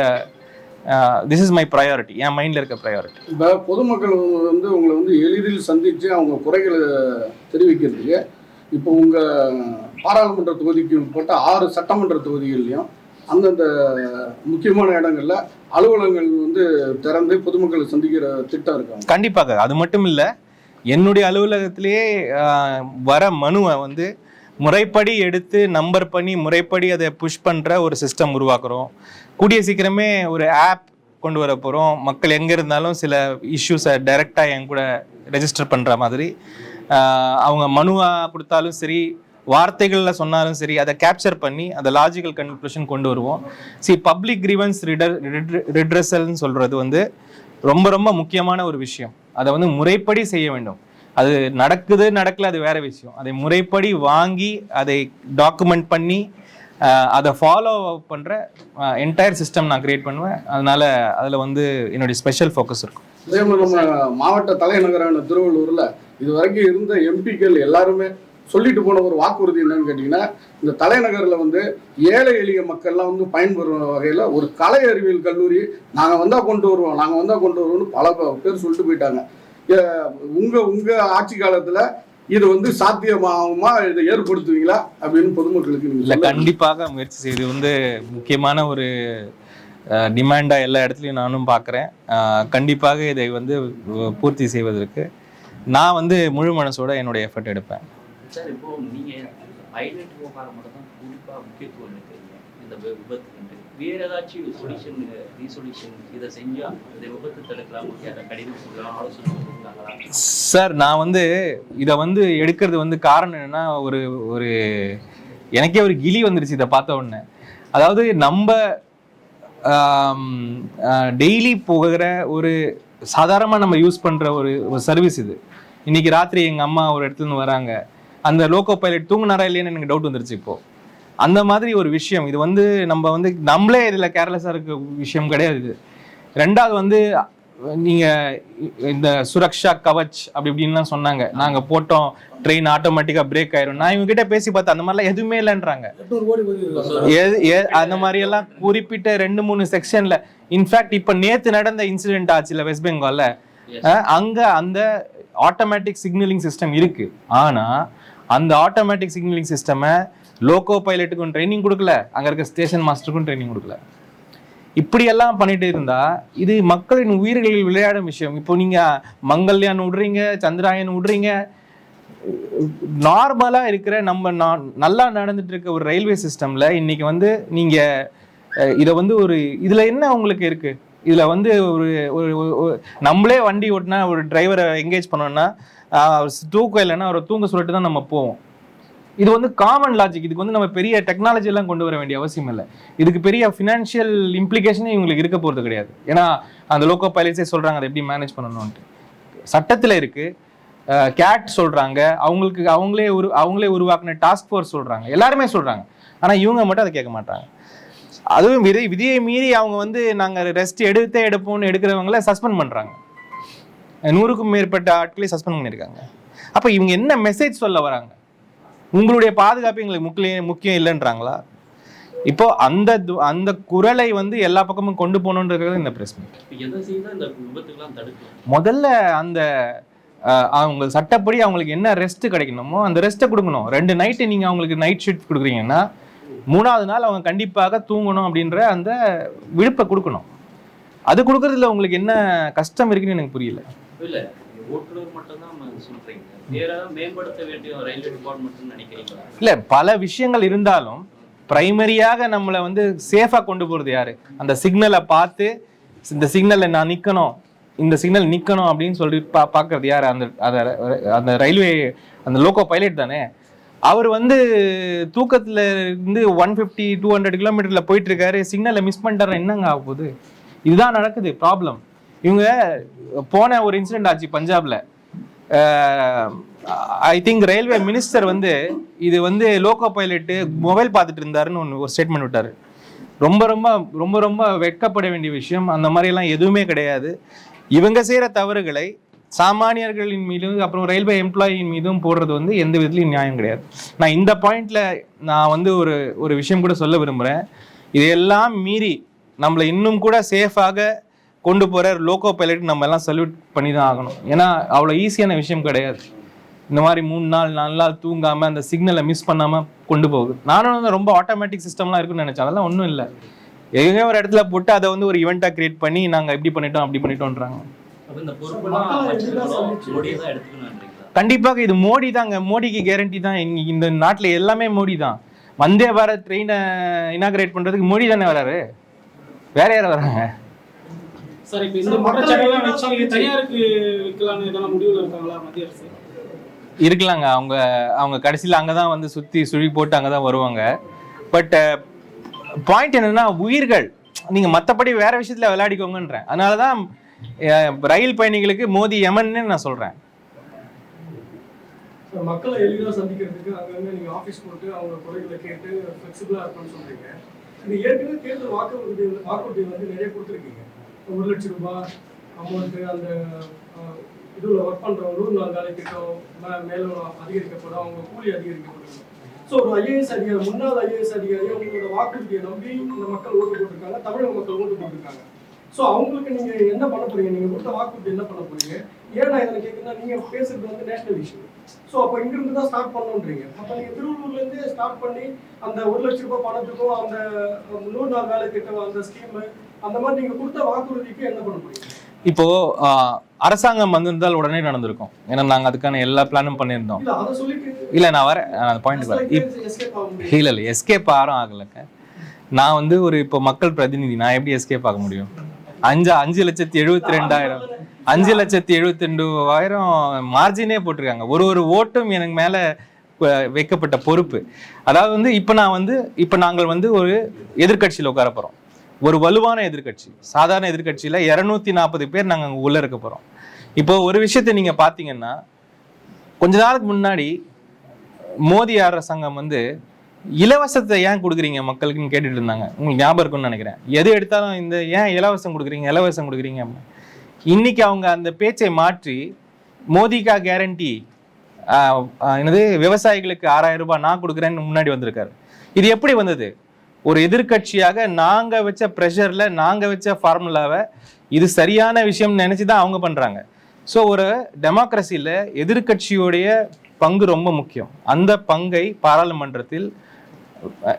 this is my priority, என் மைண்டில் இருக்க ப்ரையாரிட்டி. இப்போ பொதுமக்கள் வந்து உங்களை வந்து எளிதில் சந்தித்து அவங்க குறைகளை தெரிவிக்கிறதுக்கு இப்போ உங்கள் பாராளுமன்ற தொகுதிக்கு உட்பட்ட 6 சட்டமன்ற தொகுதிகள்லையும் அந்தந்த முக்கியமான இடங்கள்ல அலுவலகங்கள் வந்து திறந்து பொதுமக்களை சந்திக்கிற திட்டம் இருக்காங்க. கண்டிப்பாக. அது மட்டும் இல்லை, என்னுடைய அலுவலகத்திலேயே வர மனுவை வந்து முறைப்படி எடுத்து நம்பர் பண்ணி முறைப்படி அதை புஷ் பண்ணுற ஒரு சிஸ்டம் உருவாக்குறோம். கூடிய சீக்கிரமே ஒரு ஆப் கொண்டு வர போகிறோம். மக்கள் எங்கே இருந்தாலும் சில இஷ்யூஸை டைரெக்டாக என் கூட ரெஜிஸ்டர் பண்ணுற மாதிரி, அவங்க மனுவாக கொடுத்தாலும் சரி, வார்த்தைகளில் சொன்னாலும் சரி, அதை கேப்சர் பண்ணி அதை லாஜிக்கல் கன்க்ளூஷன் கொண்டு வருவோம். பப்ளிக் கிரீவன்ஸ் ரிட்ரஸல்னு சொல்கிறது வந்து ரொம்ப ரொம்ப முக்கியமான ஒரு விஷயம். அதை வந்து முறைப்படி செய்ய வேண்டும். அது நடக்கல அது வேற விஷயம். அதை முறைப்படி வாங்கி அதை டாக்குமெண்ட் பண்ணி அதை ஃபாலோ பண்ணுற என்டையர் சிஸ்டம் நான் கிரியேட் பண்ணுவேன். அதனால அதில் வந்து என்னுடைய ஸ்பெஷல் ஃபோக்கஸ் இருக்கும். அதே மாதிரி நம்ம மாவட்ட தலைநகரான திருவள்ளூரில் இது வரைக்கும் இருந்த எம்பிக்கள் எல்லாருமே சொல்லிட்டு போன ஒரு வாக்குறுதி என்னன்னு கேட்டிங்கன்னா, இந்த தலைநகரில் வந்து ஏழை எளிய மக்கள்லாம் வந்து பயன்பெறும் வகையில் ஒரு கலை அறிவியல் கல்லூரி நாங்கள் வந்தால் கொண்டு வருவோம்னு பல பேர் சொல்லிட்டு போயிட்டாங்க. உங்கள் ஆட்சி காலத்தில் இது வந்து சாத்தியமாகுமா, இதை ஏற்படுத்துவீங்களா அப்படின்னு பொதுமக்களுக்கு இல்லை, கண்டிப்பாக முயற்சி செய்து வந்து முக்கியமான ஒரு டிமாண்டாக எல்லா இடத்துலையும் நானும் பார்க்குறேன். கண்டிப்பாக இதை வந்து பூர்த்தி செய்வதற்கு நான் வந்து முழு மனசோட என்னுடைய எஃபர்ட் எடுப்பேன். சார், இப்போ நீங்கள் ஐடென்டி விவகாரம் மட்டும் தான் குறிப்பாக முக்கியத்துவம் எடுக்கிறீங்க இந்த விபத்துக்கு. வேறு ஏதாச்சும் ரீசொல்யூஷன் இதை செஞ்சால் இந்த விபத்து தடுக்கலாம், கடிதம் சொல்லலாம், ஆலோசனை கொடுத்தாங்களா? சார், நான் வந்து இதை வந்து எடுக்கிறது வந்து காரணம் என்னன்னா, ஒரு எனக்கே ஒரு கிளி வந்துருச்சு இதை பார்த்த உடனே. அதாவது நம்ம டெய்லி போகிற ஒரு சாதாரணமாக நம்ம யூஸ் பண்ணுற ஒரு சர்வீஸ் இது. இன்னைக்கு ராத்திரி எங்கள் அம்மா ஒரு இடத்துலேருந்து வராங்க, அந்த லோக்கோ பைலட் தூங்குனாரா இல்லையான்னு எனக்கு டவுட் வந்துருச்சு இப்போது. அந்த மாதிரி ஒரு விஷயம் இது வந்து நம்மளே இதில் கேர்லெஸ்ஸாக இருக்க விஷயம் கிடையாது இது. ரெண்டாவது வந்து நீங்கள் இந்த சுரக்ஷா கவச் அப்படி இப்படின்லாம் சொன்னாங்க, நாங்கள் போட்டோம் ட்ரெயின் ஆட்டோமேட்டிக்காக பிரேக் ஆயிரும். நான் இவங்ககிட்ட பேசி பார்த்தேன், அந்த மாதிரிலாம் எதுவுமே இல்லைன்றாங்க. அந்த மாதிரியெல்லாம் குறிப்பிட்ட 2-3 செக்ஷனில். இன்ஃபேக்ட் இப்போ நேற்று நடந்த இன்சிடென்ட் ஆச்சுல வெஸ்ட் பெங்காலில், அங்கே அந்த ஆட்டோமேட்டிக் சிக்னலிங் சிஸ்டம் இருக்கு. ஆனால் அந்த ஆட்டோமேட்டிக் சிக்னலிங் சிஸ்டமை லோக்கோ பைலட்டுக்கும் ட்ரைனிங் கொடுக்கல, அங்கே இருக்க ஸ்டேஷன் மாஸ்டருக்கும் ட்ரைனிங் கொடுக்கல. இப்படியெல்லாம் பண்ணிட்டு இருந்தா இது மக்களின் உயிர்களில் விளையாடும் விஷயம். இப்போ நீங்க மங்கள்யான் விடுறீங்க, சந்திராயன் விடுறீங்க, நார்மலா இருக்கிற நம்ம நல்லா நடந்துட்டு இருக்க ஒரு ரயில்வே சிஸ்டம்ல இன்னைக்கு வந்து நீங்க இதை வந்து ஒரு இதுல என்ன உங்களுக்கு இருக்கு? இதுல வந்து ஒரு நம்மளே வண்டி ஓட்டினா ஒரு டிரைவரை என்கேஜ் பண்ணோம்னா தூக்கம் இல்லைன்னா அவரை தூங்க சொல்லிட்டு தான் நம்ம போவோம். இது வந்து காமன் லாஜிக். இதுக்கு வந்து நம்ம பெரிய டெக்னாலஜி எல்லாம் கொண்டு வர வேண்டிய அவசியம் இல்லை. இதுக்கு பெரிய ஃபினான்ஷியல் இம்ப்ளிகேஷனே இவங்களுக்கு இருக்க போகிறது கிடையாது. ஏன்னா அந்த லோக்கோ பைலட்ஸே சொல்றாங்க அதை எப்படி மேனேஜ் பண்ணணும்ட்டு. சட்டத்தில் இருக்கு, கேட் சொல்றாங்க, அவங்களே உருவாக்குன டாஸ்க் ஃபோர்ஸ் சொல்றாங்க, எல்லாருமே சொல்றாங்க. ஆனால் இவங்க மட்டும் அதை கேட்க மாட்டாங்க. அதுவும் விதியை மீறி அவங்க வந்து நாங்கள் ரெஸ்ட் எடுப்போம்னு எடுக்கிறவங்கள சஸ்பெண்ட் பண்ணுறாங்க. 100க்கும் மேற்பட்ட ஆட்களை சஸ்பெண்ட் பண்ணியிருக்காங்க. அப்போ இவங்க என்ன மெசேஜ் சொல்ல வராங்க? உங்களுடைய பாதுகாப்பு எங்களுக்கு முக்கியம் இல்லைன்றாங்களா? இப்போ அந்த குரலை வந்து எல்லா பக்கமும் கொண்டு போகணுன்றது இந்த பிரஸ் மீட். முதல்ல அந்த அவங்க சட்டப்படி அவங்களுக்கு என்ன ரெஸ்ட் கிடைக்கணுமோ அந்த ரெஸ்ட்டை கொடுக்கணும். 2 நைட்டு நீங்கள் அவங்களுக்கு நைட் ஷிஃப்ட் கொடுக்குறீங்கன்னா 3ஆவது நாள் அவங்க கண்டிப்பாக தூங்கணும் அப்படின்ற அந்த விழுப்பை கொடுக்கணும். அது கொடுக்கறதுல உங்களுக்கு என்ன கஷ்டம் இருக்குன்னு எனக்கு புரியல. இல்லை, ஓட்டுநர் மட்டும் தான் சொல்றீங்க, வேற மேம்படுத்த வேண்டிய ரயில்வே டிபார்ட்மெண்ட்னு நினைக்கிறீங்களா? இல்லை, பல விஷயங்கள் இருந்தாலும் பிரைமரியாக நம்மளை வந்து சேஃபாக கொண்டு போகிறது யாரு? அந்த சிக்னலை பார்த்து இந்த சிக்னலில் நான் நிற்கணும், இந்த சிக்னல் நிற்கணும் அப்படின்னு சொல்லி பார்க்கறது யார்? அந்த ரயில்வே அந்த லோகோ பைலட் தானே. அவர் வந்து தூக்கத்தில் இருந்து 150-200 கிலோமீட்டரில் போயிட்டு இருக்காரு, சிக்னலை மிஸ் பண்ணிட்டாரு, என்னங்க ஆக போகுது? இதுதான் நடக்குது ப்ராப்ளம். இவங்க போன ஒரு இன்சிடென்ட் ஆச்சு பஞ்சாப்ல. ஐ திங்க் ரயில்வே மினிஸ்டர் வந்து இது வந்து லோகோ பைலட்டு மொபைல் பார்த்துட்டு இருந்தாருன்னு ஒரு ஸ்டேட்மெண்ட் விட்டாரு. ரொம்ப ரொம்ப ரொம்ப ரொம்ப வெட்கப்பட வேண்டிய விஷயம். அந்த மாதிரிலாம் எதுவுமே கிடையாது. இவங்க செய்கிற தவறுகளை சாமானியர்களின் மீதும் அப்புறம் ரயில்வே எம்ப்ளாயின் மீதும் போடுறது வந்து எந்த விதத்துலையும் நியாயம் கிடையாது. நான் இந்த பாயிண்ட்ல நான் வந்து ஒரு விஷயம் கூட சொல்ல விரும்புகிறேன். இதையெல்லாம் மீறி நம்மளை இன்னும் கூட சேஃபாக கொண்டு போகிற லோகோ பைலட் நம்ம எல்லாம் சல்யூட் பண்ணி தான் ஆகணும். ஏன்னா அவ்வளோ ஈஸியான விஷயம் கிடையாது. இந்த மாதிரி 3 நாள் 4 நாள் தூங்காமல் அந்த சிக்னலை மிஸ் பண்ணாமல் கொண்டு போகுது. நானும் வந்து ரொம்ப ஆட்டோமேட்டிக் சிஸ்டம்லாம் இருக்குன்னு நினச்சேன். அதெல்லாம் ஒன்றும் இல்லை. எங்கே ஒரு இடத்துல போட்டு அதை வந்து ஒரு ஈவெண்ட்டாக கிரியேட் பண்ணி நாங்கள் இப்படி பண்ணிட்டோம் அப்படி பண்ணிட்டோன்றாங்க. கண்டிப்பாக இது மோடி தாங்க. மோடிக்கு கேரண்டி தான். இந்த நாட்டில் எல்லாமே மோடி தான். வந்தே பாரத் ட்ரெயினை இனாகிரேட் பண்ணுறதுக்கு மோடி தானே வராரு, வேற யாரும் வராங்க? சார், இப்போ இந்த மரச்செடியெல்லாம் வச்சு தனியாருக்கு விற்கலாம்னு எதனா முடிவில் இருக்காங்களா மத்திய அரசு? இருக்கலாங்க. அவங்க கடைசியில் அங்கே தான் வந்து சுழி போட்டு அங்கே தான் வருவாங்க. பட் பாயிண்ட் என்னன்னா, உயிர்கள் நீங்கள் மற்றபடி வேற விஷயத்தில் விளையாடிக்கோங்கன்றேன். அதனால தான் ரயில் பயணிகளுக்கு மோடி யமன்னு நான் சொல்கிறேன். மக்களை எளிதாக சந்திக்கிறதுக்கு அங்கங்கே நீங்கள் ஆஃபீஸ் போட்டு அவங்க குறைகளை கேட்டு ஃப்ளெக்சிபிளாக இருக்குன்னு சொல்கிறீங்க. நீங்கள் ஏற்கனவே தேர்தல் வாக்குறுதி வந்து நிறைய கொடுத்துருக்கீங்க. 1 லட்சம் ரூபாய் அமௌண்ட்டு, அந்த இதில் ஒர்க் பண்ணுறவங்க 100 நாள் வேலை திட்டம் மேலும் அதிகரிக்கப்படும், அவங்க கூலி அதிகரிக்கப்படும். ஸோ ஒரு ஐஏஎஸ் அதிகாரி, முன்னாள் ஐஏஎஸ் அதிகாரியை உங்களோட வாக்குறுதியை நம்பி இந்த மக்கள் ஓட்டு போட்டிருக்காங்க, தமிழக மக்கள் ஓட்டு போட்டிருக்காங்க. ஸோ அவங்களுக்கு நீங்கள் என்ன பண்ண போறீங்க? நீங்கள் கொடுத்த வாக்குறுதி என்ன பண்ண போறீங்க? ஏன் நான் இதில் கேட்குறேன்னா, நீங்கள் பேசுறது வந்து நேஷனல் இஷ்யூ. ஸோ அப்போ இங்கிருந்து தான் ஸ்டார்ட் பண்ணணுன்றீங்க. அப்போ நீங்கள் திருவள்ளூர்லேருந்தே ஸ்டார்ட் பண்ணி அந்த 1 லட்சம் ரூபாய் பணத்துக்கும் அந்த 100 நாள் வேலை திட்டம் அந்த ஸ்கீமு அந்த மாதிரி நீங்கள் கொடுத்த வாக்குறுதிக்கு என்ன பண்ண போறீங்க? இப்போ அரசாங்கம் வந்திருந்தால் உடனே நடந்திருக்கும். ஏன்னா நாங்கள் அதுக்கான எல்லா பிளானும் பண்ணியிருந்தோம். இல்லை, நான் வரேன் அந்த பாயிண்ட் வரேன். இல்லை எஸ்கேப் யாரும் ஆகலைங்க. நான் வந்து ஒரு இப்போ மக்கள் பிரதிநிதி, நான் எப்படி எஸ்கேப் ஆக முடியும்? 5,72,000 5,72,000 மார்ஜினே போட்டிருக்காங்க. ஒரு ஓட்டும் எனக்கு மேலே வைக்கப்பட்ட பொறுப்பு. அதாவது வந்து இப்போ நாங்கள் வந்து ஒரு எதிர்கட்சியில் உட்கார போகிறோம். ஒரு வலுவான எதிர்கட்சி, சாதாரண எதிர்கட்சியில் 240 பேர் நாங்கள் அங்கே உள்ளே இருக்க போகிறோம். இப்போ ஒரு விஷயத்தை நீங்கள் பார்த்தீங்கன்னா, கொஞ்ச நாளுக்கு முன்னாடி மோடி அரசாங்கம் வந்து இலவசத்தை ஏன் கொடுக்குறீங்க மக்களுக்குன்னு கேட்டுட்டு இருந்தாங்க. உங்களுக்கு ஞாபகம் இருக்குன்னு நினைக்கிறேன். எது எடுத்தாலும் இந்த ஏன் இலவசம் கொடுக்குறீங்க. இன்னைக்கு அவங்க அந்த பேச்சை மாற்றி மோடிக்கா கேரண்டி, என்னது விவசாயிகளுக்கு 6,000 ரூபாய் நான் கொடுக்குறேன்னு முன்னாடி வந்திருக்காரு. இது எப்படி வந்தது? ஒரு எதிர்கட்சியாக நாங்கள் வச்ச ப்ரெஷரில் நாங்கள் வச்ச ஃபார்முலாவை இது சரியான விஷயம் நினச்சி தான் அவங்க பண்ணுறாங்க. ஸோ ஒரு டெமோக்ரஸியில் எதிர்கட்சியோடைய பங்கு ரொம்ப முக்கியம். அந்த பங்கை பாராளுமன்றத்தில்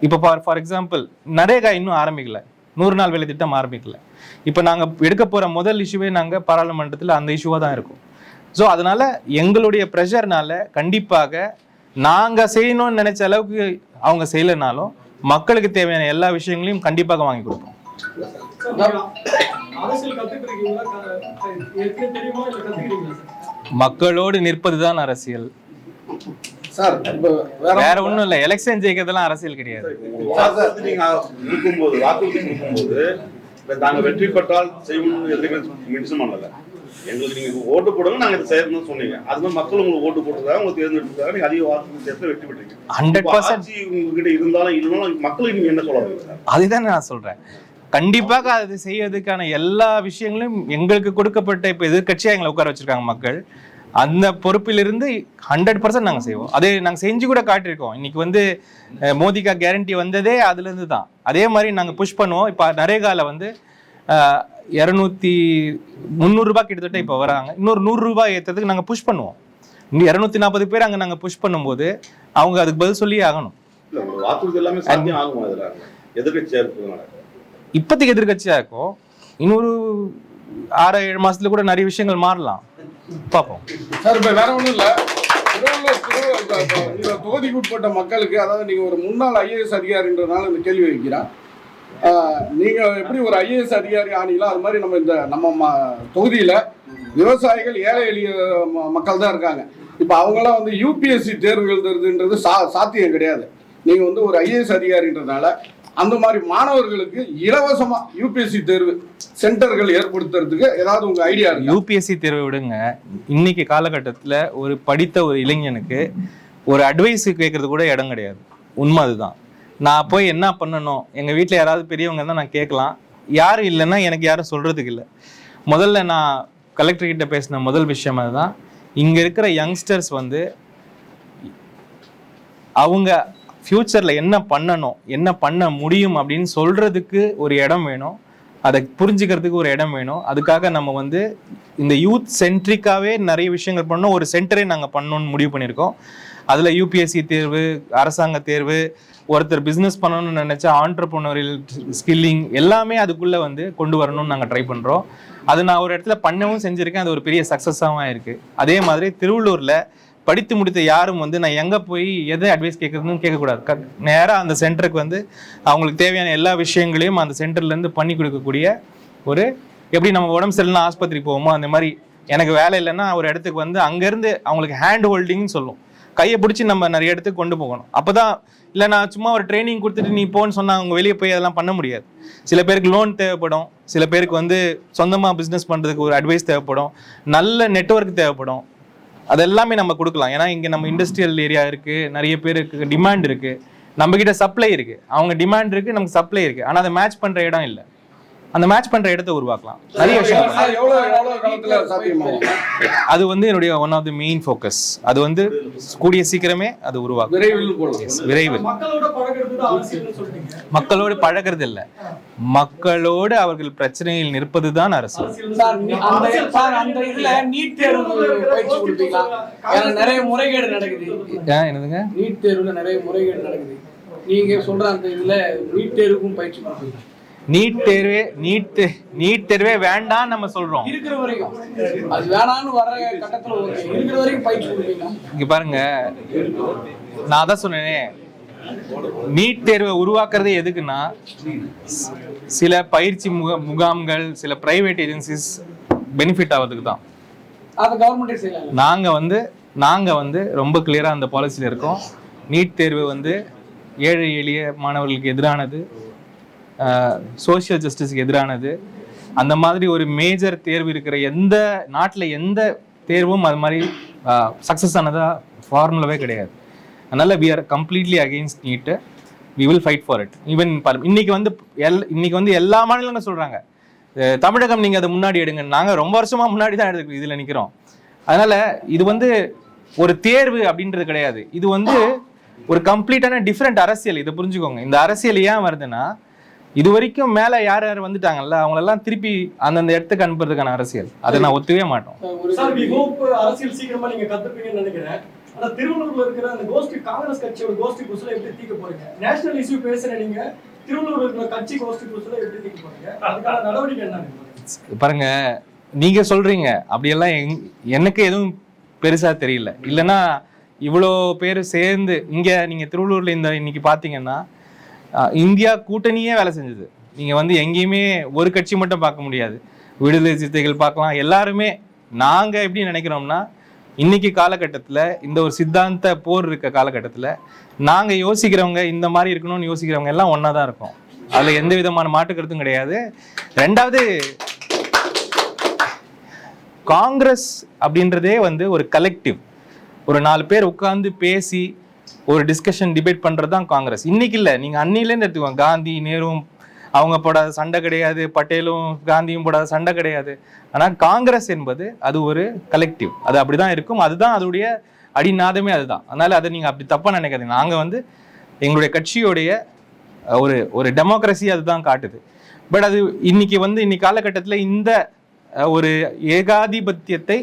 இப்போ ஃபார் எக்ஸாம்பிள் நரேகா இன்னும் ஆரம்பிக்கல, 100 நாள் வேலை திட்டம் ஆரம்பிக்கல. இப்போ நாங்கள் எடுக்க போகிற முதல் இஷ்யூவே நாங்கள் பாராளுமன்றத்தில் அந்த இஷ்யூவாக தான் இருக்கும். ஸோ அதனால எங்களுடைய ப்ரெஷர்னால கண்டிப்பாக நாங்கள் செய்யணும்னு நினைச்ச அளவுக்கு அவங்க செய்யலைனாலும் மக்களுக்கு தேவையான எல்லா விஷயங்களையும் கண்டிப்பாக வாங்கி கொடுப்போம். மக்களோடு நிற்பதுதான் அரசியல் சார். வேற ஒண்ணும் இல்ல. எலெக்ஷன் ஜெயிக்கிறதுலாம் அரசியல் கிடையாது. வாக்குறுதி தாங்க வெற்றி பெற்றால் செய்யணும்னு எதுவுமே மென்ஷன் பண்ணல. எங்களுக்கு நீங்க ஓட்டு போடுங்க, நாங்க இதை செய்யணும்னு சொன்னீங்க. அது மாதிரி மக்கள் உங்களுக்கு ஓட்டு போட்டுருக்காங்க, உங்களுக்கு தேர்ந்தெடுத்துருக்காங்க, நீங்க அதிக வாக்கு சேர்த்து வெற்றி பெற்றீங்க. 100% ஆட்சி உங்ககிட்ட இருந்தாலும் இல்லைனாலும் மக்களுக்கு நீங்க என்ன சொல்ல வரீங்க? அதுதான் நான் சொல்றேன். கண்டிப்பாக அது செய்யறதுக்கான எல்லா விஷயங்களும் எங்களுக்கு கொடுக்கப்பட்ட, இப்போ எதிர்கட்சியா எங்களை உட்கார வச்சிருக்காங்க மக்கள், அந்த பொறுப்பிலிருந்து 100% நாங்கள் செய்வோம். அதே நாங்கள் செஞ்சு கூட காட்டியிருக்கோம். இன்னைக்கு வந்து மோதிக்கா கேரண்டி வந்ததே அதுலேருந்து தான். அதே மாதிரி நாங்கள் புஷ் பண்ணுவோம். இப்போ நரேகாவில் வந்து 300 ரூபாய் கிட்டத்தட்ட இப்போ வராங்க. இன்னொரு 100 ரூபாய் ஏற்றதுக்கு நாங்கள் புஷ் பண்ணுவோம். இன்னும் 240 பேர் அங்கே நாங்கள் புஷ் பண்ணும்போது அவங்க அதுக்கு பதில் சொல்லியே ஆகணும். இல்ல, உங்க வாக்குறுதி எல்லாமே சாத்தியம் ஆகுமா? இதுல எதிர்கட்சியா இருக்கிறதுனால இப்போதைக்கு எதிர்கட்சியா இருக்கும். இன்னொரு 6-7 மாசத்துல கூட நிறைய விஷயங்கள் மாறலாம், பார்ப்போம். சார் இப்போ வேற ஒன்றும் இல்லை, இந்த தொகுதிக்கு உட்பட்ட மக்களுக்கு, அதாவது நீங்கள் ஒரு முன்னாள் ஐஏஎஸ் அதிகாரின்றதுனால இந்த கேள்வி வைக்கிறேன். நீங்கள் எப்படி ஒரு ஐஏஎஸ் அதிகாரி ஆனீங்களோ அது மாதிரி நம்ம தொகுதியில் விவசாயிகள், ஏழை எளிய மக்கள் தான் இருக்காங்க. இப்போ அவங்களாம் வந்து யூபிஎஸ்சி தேர்வு எழுதுறதுன்றது சாத்தியம் கிடையாது. நீங்கள் வந்து ஒரு ஐஏஎஸ் அதிகாரின்றதுனால அந்த மாதிரி மாணவர்களுக்கு இலவசமாக யூபிஎஸ்சி தேர்வு சென்டர்கள் ஏற்படுத்துறதுக்கு ஏதாவது உங்கள் ஐடியா இருக்கு? யூபிஎஸ்சி தேர்வை விடுங்க, இன்னைக்கு காலகட்டத்தில் ஒரு படித்த ஒரு இளைஞனுக்கு ஒரு அட்வைஸ் கேட்கறது கூட இடம் கிடையாது. உண்மை அதுதான். நான் போய் என்ன பண்ணணும், எங்கள் வீட்டில் யாராவது பெரியவங்க தான் நான் கேட்கலாம், யாரும் இல்லைன்னா எனக்கு யாரும் சொல்கிறதுக்கு இல்லை. முதல்ல நான் கலெக்டர்கிட்ட பேசின முதல் விஷயம் அதுதான். இங்கே இருக்கிற யங்ஸ்டர்ஸ் வந்து அவங்க ஃப்யூச்சரில் என்ன பண்ணணும், என்ன பண்ண முடியும் அப்படின்னு சொல்கிறதுக்கு ஒரு இடம் வேணும், அதை புரிஞ்சுக்கிறதுக்கு ஒரு இடம் வேணும். அதுக்காக நம்ம வந்து இந்த யூத் சென்ட்ரிக்காகவே நிறைய விஷயங்கள் பண்ணோம். ஒரு சென்டரே நாங்கள் பண்ணணும்னு முடிவு பண்ணியிருக்கோம். அதில் யூபிஎஸ்சி தேர்வு, அரசாங்க தேர்வு, ஒருத்தர் பிஸ்னஸ் பண்ணணும்னு நினச்சா ஆண்டர்ப்ரனரியல் ஸ்கில்லிங் எல்லாமே அதுக்குள்ளே வந்து கொண்டு வரணும்னு நாங்கள் ட்ரை பண்ணுறோம். அது நான் ஒரு இடத்துல பண்ணவும் செஞ்சுருக்கேன், அது ஒரு பெரிய சக்ஸஸாகவும் இருக்குது. அதே மாதிரி திருவள்ளூரில் படித்து முடித்த யாரும் வந்து நான் எங்கே போய் எதை அட்வைஸ் கேட்குறதுன்னு கேட்கக்கூடாது. நேராக அந்த சென்டருக்கு வந்து அவங்களுக்கு தேவையான எல்லா விஷயங்களையும் அந்த சென்டர்லேருந்து பண்ணி கொடுக்கக்கூடிய ஒரு, எப்படி நம்ம உடம்பு சரியில்லைன்னா ஆஸ்பத்திரி போவோமோ அந்த மாதிரி, எனக்கு வேலை இல்லைன்னா ஒரு இடத்துக்கு வந்து அங்கேருந்து அவங்களுக்கு ஹேண்ட் ஹோல்டிங்னு சொல்லும், கையை பிடிச்சி நம்ம நிறைய இடத்துக்கு கொண்டு போகணும். அப்போ தான், இல்லை நான் சும்மா ஒரு ட்ரைனிங் கொடுத்துட்டு நீ போன்னு சொன்னால் அவங்க வெளியே போய் அதெல்லாம் பண்ண முடியாது. சில பேருக்கு லோன் தேவைப்படும், சில பேருக்கு வந்து சொந்தமாக பிஸ்னஸ் பண்ணுறதுக்கு ஒரு அட்வைஸ் தேவைப்படும், நல்ல நெட்வொர்க் தேவைப்படும். அதெல்லாமே நம்ம கொடுக்கலாம். ஏன்னா இங்கே நம்ம இண்டஸ்ட்ரியல் ஏரியா இருக்குது, நிறைய பேருக்கு டிமாண்ட் இருக்குது, நம்மக்கிட்ட சப்ளை இருக்குது. அவங்க டிமாண்ட் இருக்குது, நமக்கு சப்ளை இருக்குது, ஆனால் அதை மேட்ச் பண்ணுற இடம் இல்லை. அந்த மேட்ச் பண்ணுற இடத்த உருவாக்கலாம். நிறைய விஷயம் அது வந்து என்னுடைய one of the main focus. அது வந்து கூடிய சீக்கிரமே அது உருவாக்கும். விரைவில் மக்களோடு பழகிறது இல்லை, மக்களோடு அவர்கள் பிரச்சனையில் நிற்பது தான் அரசியல். நிறைய முறைகேடு நடக்குது. என்னதுங்க? நீட் தேர்வுல நிறைய முறைகேடு நடக்குது. நீங்க சொல்ற அந்த இதுல நீட் தேர்வுக்கும் பயிற்சி கொடுப்பீங்க? நீட் தேர்வே வேண்டாம் நம்ம சொல்றோம். இருக்கிற வரைக்கும் அது வேணாம்னு வர கட்டத்துல இருக்கிற வரைக்கும் பயிற்சி கொடுப்பீங்க? இங்க பாருங்க, நான் அதான் சொன்னேனே, நீட் தேர்வை உருவாக்குறதே எதுக்குன்னா சில பயிற்சி முகாம்கள், சில பிரைவேட் ஏஜென்சிஸ் பெனிஃபிட் ஆகிறதுக்கு தான். அது கவர்மெண்டே செய்யலாம். நாங்க வந்து ரொம்ப கிளியரா அந்த பாலிசியில் இருக்கோம். நீட் தேர்வு வந்து ஏழை எளிய மாணவர்களுக்கு எதிரானது, சோஷியல் ஜஸ்டிஸுக்கு எதிரானது. அந்த மாதிரி ஒரு மேஜர் தேர்வு இருக்கிற எந்த நாட்டில் எந்த தேர்வும் அது மாதிரி சக்ஸஸ் ஆனதா ஃபார்முலாவே கிடையாது. அதனால் we are completely against NEET. we will fight for it. Even இன்னைக்கு வந்து எல்லா மாநிலங்களும் சொல்கிறாங்க, தமிழகம் நீங்கள் அதை முன்னாடி எடுங்க. நாங்கள் ரொம்ப வருஷமாக முன்னாடி தான் எடுத்து இதில் நிற்கிறோம். அதனால் இது வந்து ஒரு தேர்வு அப்படின்றது கிடையாது, இது வந்து ஒரு கம்ப்ளீட்டான டிஃப்ரெண்ட் அரசியல். இதை புரிஞ்சுக்கோங்க. இந்த அரசியல் ஏன் வருதுன்னா, இது வரைக்கும் மேலே யார் வந்துட்டாங்கல்ல, அவங்களெல்லாம் திருப்பி அந்தந்த இடத்துக்கு அனுப்புறதுக்கான அரசியல். அதை நான் ஒத்துவே மாட்டோம். அரசியல் சீக்கிரமா நீங்க கத்துப்பீங்கன்னு நினைக்கிறேன். ஆனா திருவள்ளூர்ல இருக்கிற அந்த கோஷ்டி, காங்கிரஸ் கட்சியோட கோஷ்டி குசுல எப்படி தீக்க போறீங்க? நேஷனல் இஷ்யூ பேசுற நீங்க திருவள்ளூர்ல இருக்கிற கட்சி கோஷ்டி குசுல எப்படி தீக்க போறீங்க? அதுக்கான நடவடிக்கை என்ன? பாருங்க, நீங்க சொல்றீங்க அப்படியெல்லாம் எனக்கு எதுவும் பெருசா தெரியல. இல்லைன்னா இவ்வளோ பேர் சேர்ந்து இங்க நீங்க திருவள்ளூர்ல இன்னைக்கு பாத்தீங்கன்னா இந்தியா கூட்டணியே வேலை செஞ்சது. நீங்கள் வந்து எங்கேயுமே ஒரு கட்சி மட்டும் பார்க்க முடியாது, விடுதலை சிறுத்தைகள் பார்க்கலாம், எல்லாருமே. நாங்கள் எப்படி நினைக்கிறோம்னா, இன்னைக்கு காலகட்டத்தில் இந்த ஒரு சித்தாந்த போர் இருக்க காலகட்டத்தில் நாங்கள் யோசிக்கிறவங்க இந்த மாதிரி இருக்கணும்னு யோசிக்கிறவங்க எல்லாம் ஒன்றா தான் இருக்கும். அதில் எந்த விதமான மாற்று கருத்தும் கிடையாது. ரெண்டாவது, காங்கிரஸ் அப்படின்றதே வந்து ஒரு கலெக்டிவ், ஒரு 4 பேர் உட்கார்ந்து பேசி ஒரு டிஸ்கஷன் டிபேட் பண்றது தான் காங்கிரஸ். இன்னைக்கு இல்லை, நீங்க அன்னிலேருந்து எடுத்துக்கோங்க. காந்தி நேரும் அவங்க போடாத சண்டை கிடையாது, பட்டேலும் காந்தியும் போடாத சண்டை கிடையாது. ஆனால் காங்கிரஸ் என்பது அது ஒரு கலெக்டிவ், அது அப்படிதான் இருக்கும். அதுதான் அதோடைய அடிநாதமே அதுதான். அதனால அதை நீங்க அப்படி தப்பா நினைக்காதீங்க. நாங்க வந்து எங்களுடைய கட்சியோடைய ஒரு டெமோக்ரஸி அதுதான் காட்டுது. பட் அது இன்னைக்கு காலகட்டத்தில் இந்த ஒரு ஏகாதிபத்தியத்தை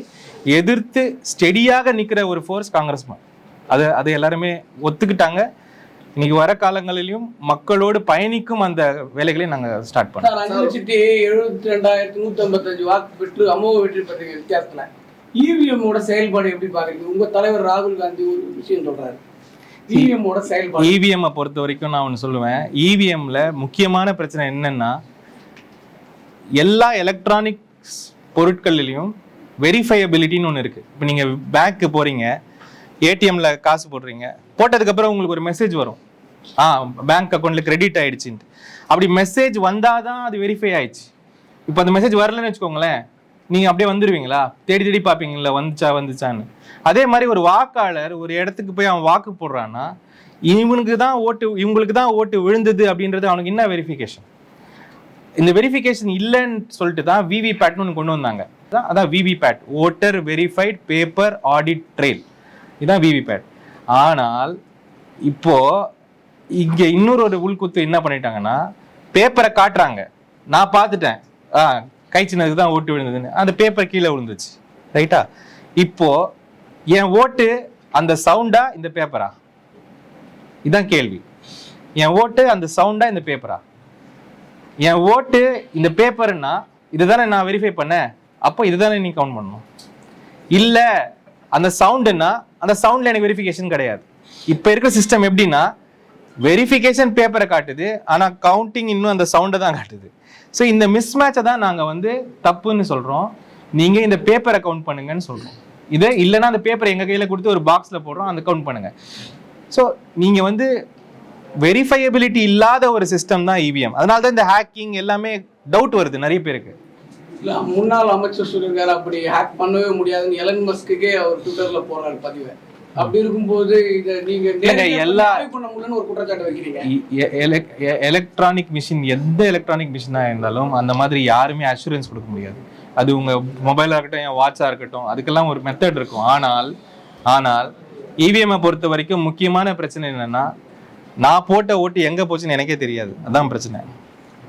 எதிர்த்து ஸ்டெடியாக நிற்கிற ஒரு ஃபோர்ஸ் காங்கிரஸ். அதை எல்லாருமே ஒத்துக்கிட்டாங்க. இன்னைக்கு வர காலங்களிலும் மக்களோடு பயணிக்கும் அந்த வேலைகளை நாங்கள் ஸ்டார்ட் பண்ணோம். 5,72,155 வாக்கு பெற்று அமோக வெற்றி பெற்ற வித்தியாசத்துல இவிஎம்மோட செயல்பாடு எப்படி பாக்குறீங்க? உங்க தலைவர் ராகுல் காந்தி ஒரு விஷயம் சொல்றாரு, இவிஎம்மோட செயல்பாடு. இவிஎம்மை பொறுத்த வரைக்கும் நான் ஒன்று சொல்லுவேன். இவிஎம்ல முக்கியமான பிரச்சனை என்னன்னா, எல்லா எலக்ட்ரானிக்ஸ் பொருட்களிலையும் வெரிஃபையபிலிட்டின்னு ஒன்று இருக்கு. இப்போ நீங்க பேங்க்கு போறீங்க, ஏடிஎம்ல காசு போடுறீங்க, போட்டதுக்கப்புறம் உங்களுக்கு ஒரு மெசேஜ் வரும், பேங்க் அக்கௌண்ட்ல கிரெடிட் ஆயிடுச்சுன்ட்டு. அப்படி மெசேஜ் வந்தாதான் அது வெரிஃபை ஆயிடுச்சு. இப்போ அந்த மெசேஜ் வரலன்னு வச்சுக்கோங்களேன், நீங்க அப்படியே வந்துடுவீங்களா? தேடி தேடி பார்ப்பீங்களா வந்துச்சான்னு. அதே மாதிரி ஒரு வாக்காளர் ஒரு இடத்துக்கு போய் அவன் வாக்கு போடுறான்னா, இவங்களுக்கு தான் ஓட்டு விழுந்தது அப்படின்றது அவனுக்கு என்ன வெரிஃபிகேஷன்? இந்த வெரிஃபிகேஷன் இல்லைன்னு சொல்லிட்டு தான் விவிபேட்னு ஒன்று கொண்டு வந்தாங்க. அதான் VVPAT, voter verified paper audit trail, இதுதான் விவிபேட். ஆனால் இப்போ இங்க இன்னொரு உள்குத்து என்ன பண்ணிட்டாங்கன்னா, பேப்பரை காட்டுறாங்க, நான் பார்த்துட்டேன், கை சின்னதுக்கு தான் ஓட்டு விழுந்ததுன்னு, அந்த பேப்பர் கீழே விழுந்துச்சு. ரைட்டா? இப்போ என் ஓட்டு அந்த சவுண்டா இந்த பேப்பரா? இதுதான் கேள்வி. என் ஓட்டு அந்த சவுண்டா இந்த பேப்பரா? என் ஓட்டு இந்த பேப்பர்னா இதுதானே நான் வெரிஃபை பண்ணேன், அப்போ இதுதானே நீ கவுண்ட் பண்ணணும். இல்ல அந்த சவுண்டுன்னா அந்த சவுண்ட்ல எனக்கு வெரிஃபிகேஷன் கிடையாது. இப்போ இருக்கிற சிஸ்டம் எப்படின்னா, வெரிஃபிகேஷன் பேப்பரை காட்டுது, ஆனா கவுண்டிங் இன்னும் அந்த சவுண்டை தான் காட்டுது. ஸோ இந்த மிஸ்மேட்சை தான் நாங்கள் வந்து தப்புன்னு சொல்றோம். நீங்க இந்த பேப்பரை கவுண்ட் பண்ணுங்கன்னு சொல்றோம். இதே இல்லைன்னா அந்த பேப்பரை எங்க கையில கொடுத்து ஒரு பாக்ஸ்ல போடுறோம், அந்த கவுண்ட் பண்ணுங்க. ஸோ நீங்க வந்து வெரிஃபையபிலிட்டி இல்லாத ஒரு சிஸ்டம் தான் இவிஎம். அதனால தான் இந்த ஹேக்கிங் எல்லாமே டவுட் வருது நிறைய பேருக்கு. இல்ல, முன்னாள் அமைச்சர் சொல்லியிருக்காரு அப்படி ஹேக் பண்ணவே முடியாதுன்னு. எலன் மஸ்க்குக்கே அவர் ட்விட்டர்ல போறாரு பதிவு. அப்படி இருக்கும்போது இதை நீங்க எல்லா பண்ண முடியும்னு ஒரு குற்றச்சாட்டு வைக்கிறீங்க. எலக்ட்ரானிக் மிஷின், எந்த எலக்ட்ரானிக் மிஷினா இருந்தாலும் அந்த மாதிரி யாருமே அஷூரன்ஸ் கொடுக்க முடியாது. அது உங்க மொபைலா இருக்கட்டும், என் வாட்சா இருக்கட்டும், அதுக்கெல்லாம் ஒரு மெத்தட் இருக்கும். ஆனால் இவிஎம்ஐ பொறுத்த வரைக்கும் முக்கியமான பிரச்சனை என்னன்னா, நான் போட்ட ஓட்டு எங்க போச்சுன்னு எனக்கே தெரியாது. அதான் பிரச்சனை.